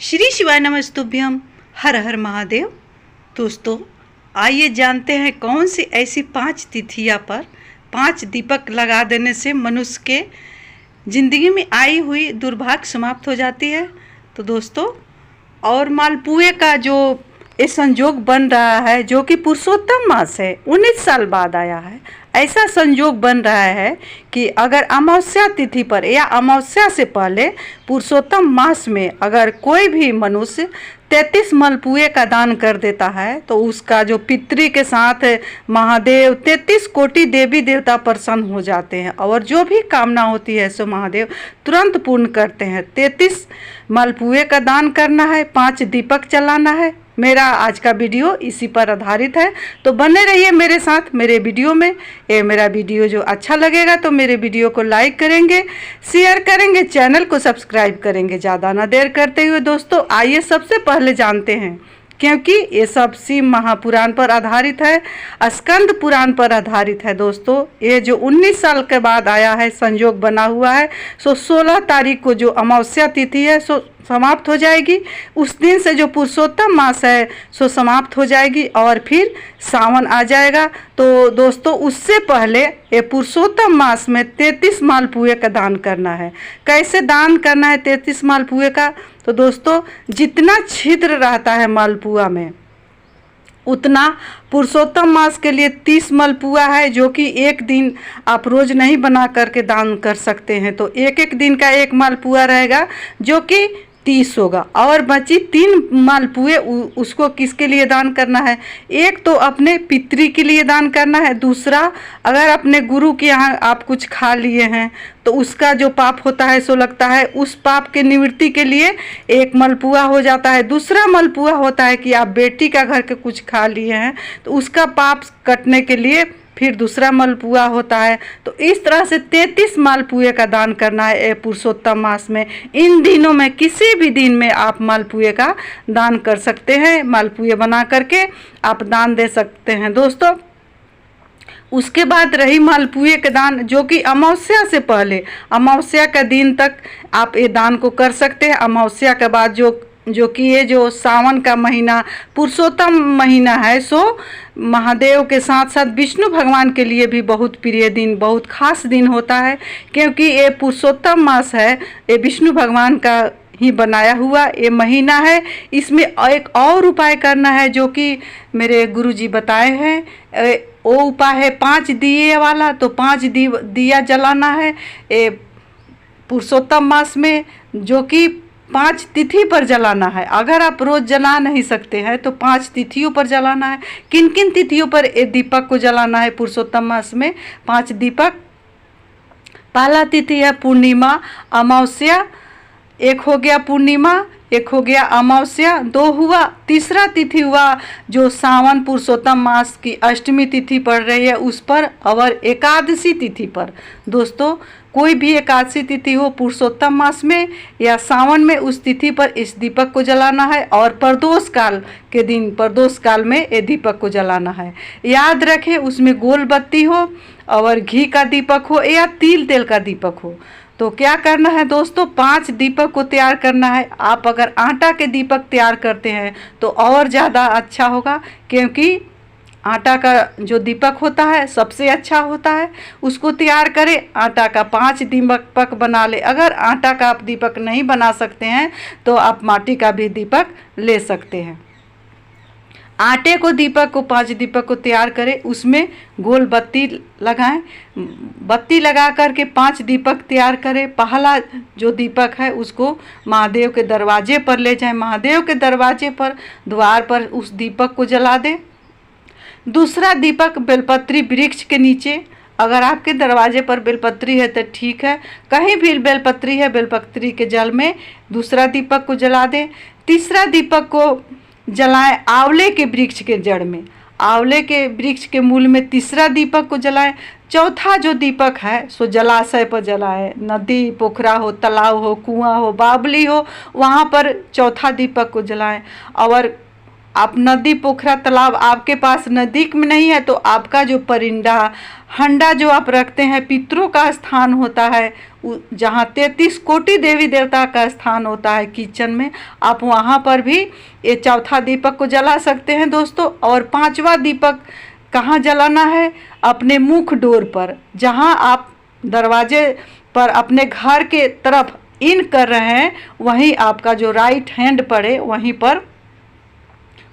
श्री शिवाय नमस्तुभ्यम। हर हर महादेव। दोस्तों, आइए जानते हैं कौन सी ऐसी 5 तिथियां पर 5 दीपक लगा देने से मनुष्य के ज़िंदगी में आई हुई दुर्भाग्य समाप्त हो जाती है। तो दोस्तों, और मालपुए का जो ये संजोग बन रहा है, जो कि पुरुषोत्तम मास है, 19 साल बाद आया है। ऐसा संजोग बन रहा है कि अगर अमावस्या तिथि पर या अमावस्या से पहले पुरुषोत्तम मास में अगर कोई भी मनुष्य 33 मलपुए का दान कर देता है तो उसका जो पितृ के साथ महादेव 33 कोटि देवी देवता प्रसन्न हो जाते हैं और जो भी कामना होती है सो महादेव तुरंत पूर्ण करते हैं। 33 मलपुए का दान करना है, 5 दीपक जलाना है। मेरा आज का वीडियो इसी पर आधारित है, तो बने रहिए मेरे साथ मेरे वीडियो में। ये मेरा वीडियो जो अच्छा लगेगा तो मेरे वीडियो को लाइक करेंगे, शेयर करेंगे, चैनल को सब्सक्राइब करेंगे। ज़्यादा ना देर करते हुए दोस्तों, आइए सबसे पहले जानते हैं, क्योंकि ये सब शिव महापुराण पर आधारित है, स्कंद पुराण पर आधारित है। दोस्तों, ये जो 19 साल के बाद आया है, संयोग बना हुआ है, सो 16 तारीख को जो अमावस्या तिथि है सो समाप्त हो जाएगी। उस दिन से जो पुरुषोत्तम मास है सो समाप्त हो जाएगी और फिर सावन आ जाएगा। तो दोस्तों, उससे पहले ये पुरुषोत्तम मास में 33 मालपुए का दान करना है। कैसे दान करना है 33 मालपुए का? तो दोस्तों, जितना छिद्र रहता है मालपुआ में उतना पुरुषोत्तम मास के लिए 30 मलपुआ है, जो कि एक दिन आप रोज नहीं बना करके दान कर सकते हैं। तो एक एक दिन का एक मालपुआ रहेगा जो कि 30 होगा और बची 3 मालपुए उसको किसके लिए दान करना है? एक तो अपने पितृ के लिए दान करना है, दूसरा अगर अपने गुरु के यहाँ आप कुछ खा लिए हैं तो उसका जो पाप होता है सो लगता है, उस पाप के निवृत्ति के लिए एक मलपुआ हो जाता है। दूसरा मलपुआ होता है कि आप बेटी का घर के कुछ खा लिए हैं तो उसका पाप कटने के लिए फिर दूसरा मालपुआ होता है। तो इस तरह से 33 मालपुए का दान करना है पुरुषोत्तम मास में। इन दिनों में किसी भी दिन में आप मालपुए का दान कर सकते हैं, मालपुए बना करके आप दान दे सकते हैं। दोस्तों, उसके बाद रही मालपुए का दान, जो कि अमावस्या से पहले अमावस्या का दिन तक आप ये दान को कर सकते हैं। अमावस्या के बाद जो कि ये जो सावन का महीना पुरुषोत्तम महीना है, सो महादेव के साथ साथ विष्णु भगवान के लिए भी बहुत प्रिय दिन, बहुत खास दिन होता है, क्योंकि ये पुरुषोत्तम मास है, ये विष्णु भगवान का ही बनाया हुआ ये महीना है। इसमें एक और उपाय करना है जो कि मेरे गुरुजी बताए हैं। वो उपाय है 5 दिए वाला। तो 5 दिया जलाना है ये पुरुषोत्तम मास में, जो कि 5 तिथि पर जलाना है। अगर आप रोज़ जला नहीं सकते हैं तो 5 तिथियों पर जलाना है। किन किन तिथियों पर ये दीपक को जलाना है पुरुषोत्तम मास में? 5 दीपक। पहला तिथि है पूर्णिमा, अमावस्या, एक हो गया पूर्णिमा, एक हो गया अमावस्या, 2 हुआ। तीसरा तिथि हुआ जो सावन पुरुषोत्तम मास की अष्टमी तिथि पड़ रही है उस पर, और एकादशी तिथि पर। दोस्तों, कोई भी एकादशी तिथि हो पुरुषोत्तम मास में या सावन में, उस तिथि पर इस दीपक को जलाना है। और प्रदोष काल के दिन, प्रदोष काल में ये दीपक को जलाना है। याद रखें, उसमें गोल बत्ती हो और घी का दीपक हो या तिल तेल का दीपक हो। तो क्या करना है दोस्तों, 5 दीपक को तैयार करना है। आप अगर आटा के दीपक तैयार करते हैं तो और ज़्यादा अच्छा होगा, क्योंकि आटा का जो दीपक होता है सबसे अच्छा होता है। उसको तैयार करें, आटा का 5 दीपक बना ले। अगर आटा का आप दीपक नहीं बना सकते हैं तो आप माटी का भी दीपक ले सकते हैं। आटे को दीपक को 5 दीपक को तैयार करें, उसमें गोल बत्ती लगाएं। बत्ती लगा करके 5 दीपक तैयार करें। पहला जो दीपक है उसको महादेव के दरवाजे पर ले जाएं। महादेव के दरवाजे पर, द्वार पर उस दीपक को जला दें। दूसरा दीपक बेलपत्री वृक्ष के नीचे, अगर आपके दरवाजे पर बेलपत्री है तो ठीक है, कहीं भी बेलपत्री है, बेलपत्री के जल में दूसरा दीपक को जला दें। तीसरा दीपक को जलाएं आंवले के वृक्ष के जड़ में, आंवले के वृक्ष के मूल में तीसरा दीपक को जलाएं। चौथा जो दीपक है सो जलाशय पर जलाएं। नदी, पोखरा हो, तालाब हो, कुआं हो, बावली हो, वहाँ पर चौथा दीपक को जलाएं। और आप नदी पोखरा तालाब आपके पास नज़दीक में नहीं है तो आपका जो परिंदा हंडा जो आप रखते हैं पितरों का स्थान होता है, जहाँ 33 कोटि देवी देवता का स्थान होता है किचन में, आप वहाँ पर भी ये चौथा दीपक को जला सकते हैं दोस्तों। और पांचवा दीपक कहाँ जलाना है? अपने मुख डोर पर, जहाँ आप दरवाजे पर अपने घर के तरफ इन कर रहे हैं वहीं आपका जो राइट हैंड पड़े वहीं पर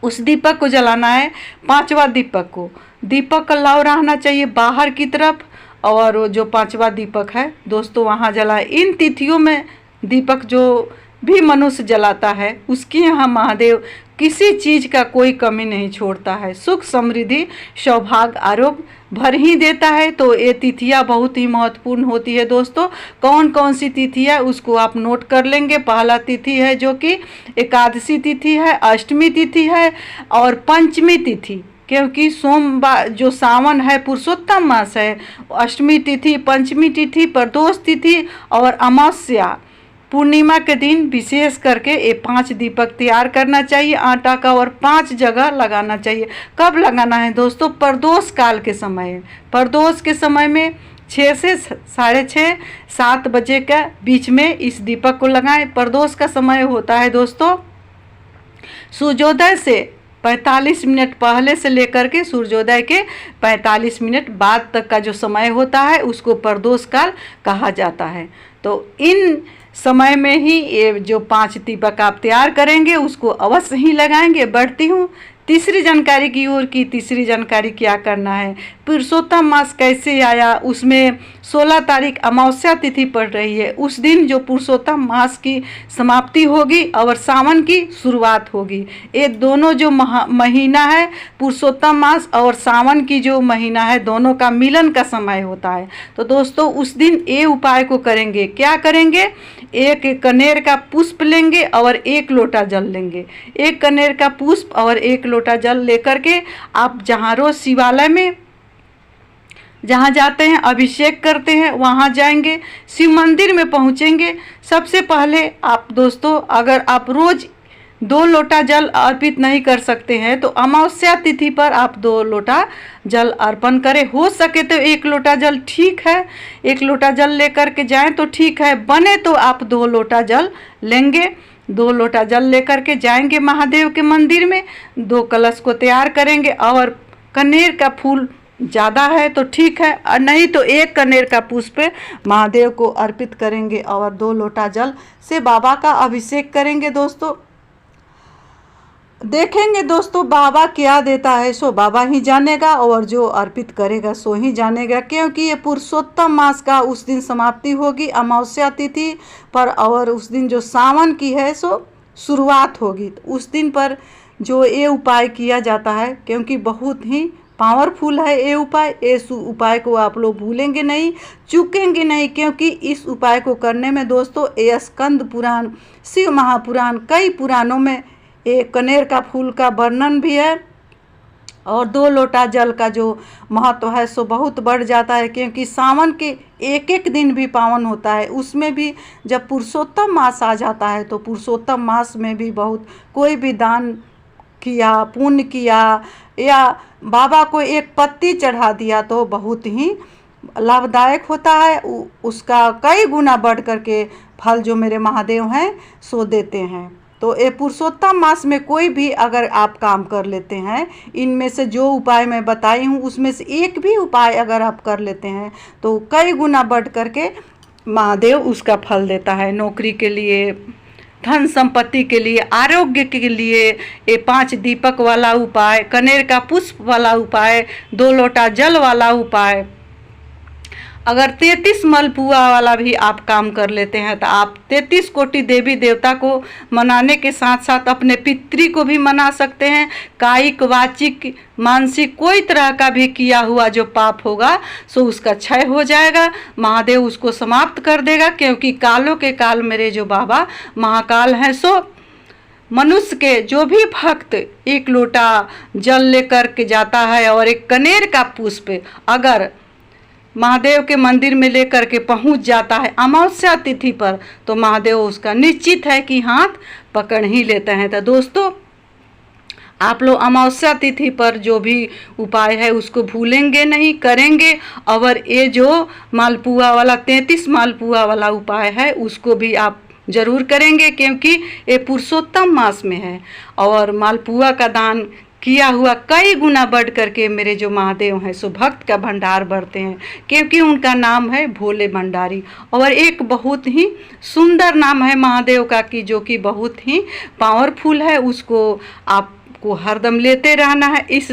उस दीपक को जलाना है। पांचवा दीपक को, दीपक का लौ रहना चाहिए बाहर की तरफ, और जो पांचवा दीपक है दोस्तों वहाँ जलाए। इन तिथियों में दीपक जो भी मनुष्य जलाता है उसकी यहाँ महादेव किसी चीज़ का कोई कमी नहीं छोड़ता है, सुख समृद्धि सौभाग्य आरोग्य भर ही देता है। तो ये तिथियाँ बहुत ही महत्वपूर्ण होती है दोस्तों। कौन कौन सी तिथि है उसको आप नोट कर लेंगे। पहला तिथि है जो कि एकादशी तिथि है, अष्टमी तिथि है और पंचमी तिथि, क्योंकि सोमवार जो सावन है पुरुषोत्तम मास है, अष्टमी तिथि, पंचमी तिथि, प्रदोष तिथि और अमावस्या पूर्णिमा के दिन विशेष करके ये 5 दीपक तैयार करना चाहिए आटा का, और 5 जगह लगाना चाहिए। कब लगाना है दोस्तों? प्रदोष काल के समय। प्रदोष के समय में 6 से 6:30 7 बजे के बीच में इस दीपक को लगाएं। प्रदोष का समय होता है दोस्तों सूर्योदय से 45 मिनट पहले से लेकर के सूर्योदय के 45 मिनट बाद तक का जो समय होता है उसको प्रदोष काल कहा जाता है। तो इन समय में ही ये जो 5 दीपक आप तैयार करेंगे उसको अवश्य ही लगाएंगे। बढ़ती हूँ तीसरी जानकारी की ओर की। तीसरी जानकारी क्या करना है, पुरुषोत्तम मास कैसे आया, उसमें 16 तारीख अमावस्या तिथि पड़ रही है। उस दिन जो पुरुषोत्तम मास की समाप्ति होगी और सावन की शुरुआत होगी। ये दोनों जो महीना है पुरुषोत्तम मास और सावन की जो महीना है दोनों का मिलन का समय होता है। तो दोस्तों उस दिन ये उपाय को करेंगे। क्या करेंगे? एक कनेर का पुष्प लेंगे और 1 लोटा जल लेंगे। 1 कनेर का पुष्प और 1 लोटा जल लेकर के आप जहाँ रोज शिवालय में जहाँ जाते हैं अभिषेक करते हैं वहाँ जाएंगे, शिव मंदिर में पहुँचेंगे। सबसे पहले आप दोस्तों अगर आप रोज 2 लोटा जल अर्पित नहीं कर सकते हैं तो अमावस्या तिथि पर आप 2 लोटा जल अर्पण करें। हो सके तो 1 लोटा जल ठीक है, 1 लोटा जल लेकर के जाएं तो ठीक है। बने तो आप 2 लोटा जल लेंगे। 2 लोटा जल लेकर के जाएंगे महादेव के मंदिर में, 2 कलश को तैयार करेंगे और कनेर का फूल ज़्यादा है तो ठीक है, और नहीं तो 1 कनेर का पुष्प महादेव को अर्पित करेंगे और 2 लोटा जल से बाबा का अभिषेक करेंगे। दोस्तों देखेंगे दोस्तों बाबा क्या देता है सो बाबा ही जानेगा, और जो अर्पित करेगा सो ही जानेगा, क्योंकि ये पुरुषोत्तम मास का उस दिन समाप्ति होगी अमावस्या तिथि पर, और उस दिन जो सावन की है सो शुरुआत होगी। तो उस दिन पर जो ये उपाय किया जाता है, क्योंकि बहुत ही पावरफुल है ये उपाय। इस उपाय को आप लोग भूलेंगे नहीं, चूकेंगे नहीं, क्योंकि इस उपाय को करने में दोस्तों ये स्कंद पुराण, शिव महापुराण, कई पुराणों में एक कनेर का फूल का वर्णन भी है। और 2 लोटा जल का जो महत्व है सो बहुत बढ़ जाता है, क्योंकि सावन के एक दिन भी पावन होता है। उसमें भी जब पुरुषोत्तम मास आ जाता है तो पुरुषोत्तम मास में भी बहुत कोई भी दान किया, पुण्य किया या बाबा को 1 पत्ती चढ़ा दिया तो बहुत ही लाभदायक होता है। उसका कई गुना बढ़ करके फल जो मेरे महादेव हैं सो देते हैं। तो ये पुरुषोत्तम मास में कोई भी अगर आप काम कर लेते हैं, इनमें से जो उपाय मैं बताई हूँ उसमें से एक भी उपाय अगर आप कर लेते हैं तो कई गुना बढ़ करके महादेव उसका फल देता है। नौकरी के लिए, धन संपत्ति के लिए, आरोग्य के लिए ये 5 दीपक वाला उपाय, कनेर का पुष्प वाला उपाय, 2 लोटा जल वाला उपाय, अगर 33 मलपुआ वाला भी आप काम कर लेते हैं तो आप 33 कोटि देवी देवता को मनाने के साथ साथ अपने पितृ को भी मना सकते हैं। कायिक, वाचिक, मानसिक कोई तरह का भी किया हुआ जो पाप होगा सो उसका क्षय हो जाएगा, महादेव उसको समाप्त कर देगा। क्योंकि कालों के काल मेरे जो बाबा महाकाल हैं सो मनुष्य के जो भी भक्त 1 लोटा जल लेकर के जाता है और 1 कनेर का पुष्प अगर महादेव के मंदिर में लेकर के पहुंच जाता है अमावस्या तिथि पर तो महादेव उसका निश्चित है कि हाथ पकड़ ही लेते हैं। तो दोस्तों आप लोग अमावस्या तिथि पर जो भी उपाय है उसको भूलेंगे नहीं, करेंगे। और ये जो मालपुआ वाला 33 मालपुआ वाला उपाय है उसको भी आप जरूर करेंगे, क्योंकि ये पुरुषोत्तम मास में है। और मालपुआ का दान किया हुआ कई गुना बढ़ करके मेरे जो महादेव हैं सो भक्त का भंडार बढ़ते हैं, क्योंकि उनका नाम है भोले भंडारी। और एक बहुत ही सुंदर नाम है महादेव का कि जो कि बहुत ही पावरफुल है, उसको आपको हरदम लेते रहना है। इस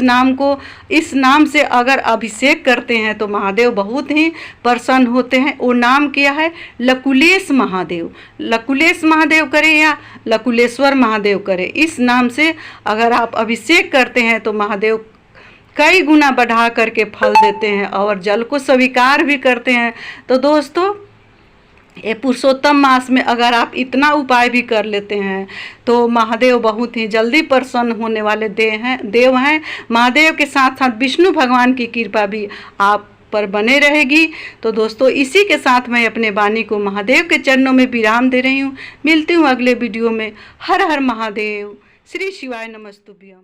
नाम से अगर अभिषेक करते हैं तो महादेव बहुत ही प्रसन्न होते हैं। वो नाम क्या है? लकुलेश महादेव। लकुलेश महादेव करें या लकुलेश्वर महादेव करें, इस नाम से अगर आप अभिषेक करते हैं तो महादेव कई गुना बढ़ा करके फल देते हैं और जल को स्वीकार भी करते हैं। तो दोस्तों, ये पुरुषोत्तम मास में अगर आप इतना उपाय भी कर लेते हैं तो महादेव बहुत ही जल्दी प्रसन्न होने वाले देव हैं। महादेव के साथ साथ विष्णु भगवान की कृपा भी आप पर बने रहेगी। तो दोस्तों, इसी के साथ मैं अपने वाणी को महादेव के चरणों में विराम दे रही हूँ। मिलती हूँ अगले वीडियो में। हर हर महादेव। श्री शिवाय नमस्तुभ्यम।